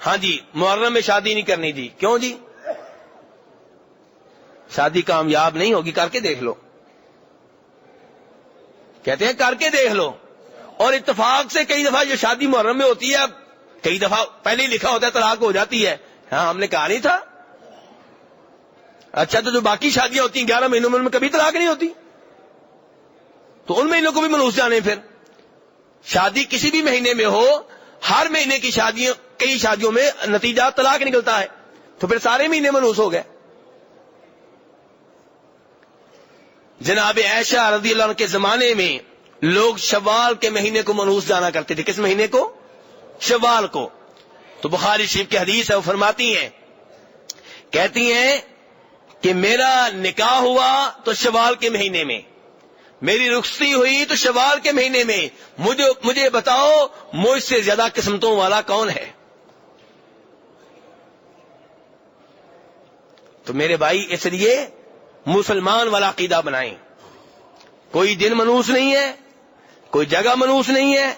ہاں جی محرم میں شادی نہیں کرنی تھی، کیوں جی؟ شادی کامیاب نہیں ہوگی، کر کے دیکھ لو، کہتے ہیں کر کے دیکھ لو. اور اتفاق سے کئی دفعہ جو شادی محرم میں ہوتی ہے، کئی دفعہ پہلے ہی لکھا ہوتا ہے طلاق ہو جاتی ہے. ہاں ہم نے کہا نہیں تھا. اچھا تو جو باقی شادیاں ہوتی ہیں 11 مہینوں میں، ان میں کبھی طلاق نہیں ہوتی، تو ان مہینوں کو بھی منحوس جانے. پھر شادی کسی بھی مہینے میں ہو، ہر مہینے کی شادیوں، کئی شادیوں میں نتیجہ طلاق نکلتا ہے، تو پھر سارے مہینے منحوس ہو گئے. جناب عائشہ رضی اللہ عنہ کے زمانے میں لوگ شوال کے مہینے کو منحوس جانا کرتے تھے. کس مہینے کو؟ شوال کو. تو بخاری شریف کی حدیث ہے، وہ فرماتی ہیں، کہتی ہیں کہ میرا نکاح ہوا تو شوال کے مہینے میں، میری رخصتی ہوئی تو شوال کے مہینے میں، مجھے بتاؤ مجھ سے زیادہ قسمتوں والا کون ہے؟ تو میرے بھائی اس لیے مسلمان والا عقیدہ بنائیں. کوئی دن منحوس نہیں ہے، کوئی جگہ منحوس نہیں ہے،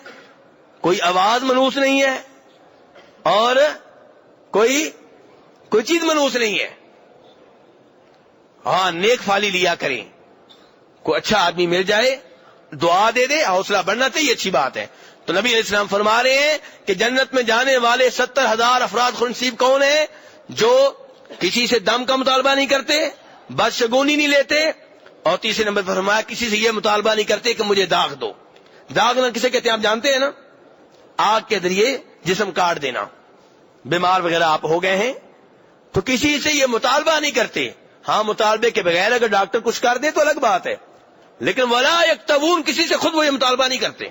کوئی آواز منحوس نہیں ہے، اور کوئی چیز منحوس نہیں ہے. ہاں نیک فالی لیا کریں، کوئی اچھا آدمی مل جائے دعا دے دے، حوصلہ بڑھنا چاہیے، اچھی بات ہے. تو نبی علیہ السلام فرما رہے ہیں کہ جنت میں جانے والے 70,000 افراد خوش نصیب کون ہیں؟ جو کسی سے دم کا مطالبہ نہیں کرتے، بدشگونی نہیں لیتے، اور تیسرے نمبر پر فرمایا کسی سے یہ مطالبہ نہیں کرتے کہ مجھے داغ دو. داغنا کسے کہتے ہیں آپ جانتے ہیں نا؟ آگ کے ذریعے جسم کاٹ دینا. بیمار وغیرہ آپ ہو گئے ہیں تو کسی سے یہ مطالبہ نہیں کرتے. ہاں مطالبے کے بغیر اگر ڈاکٹر کچھ کر دے تو الگ بات ہے، لیکن ولا یکتوون، کسی سے خود وہ یہ مطالبہ نہیں کرتے.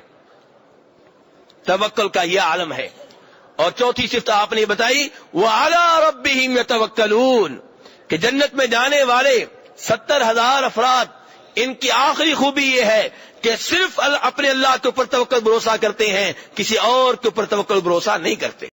توکل کا یہ عالم ہے. اور چوتھی صفت آپ نے بتائی، وَعَلَىٰ رَبِّهِمْ يَتَوَكَّلُونَ، کہ جنت میں جانے والے 70,000 افراد، ان کی آخری خوبی یہ ہے کہ صرف اپنے اللہ کے اوپر توکل بھروسہ کرتے ہیں، کسی اور کے اوپر توکل بھروسہ نہیں کرتے.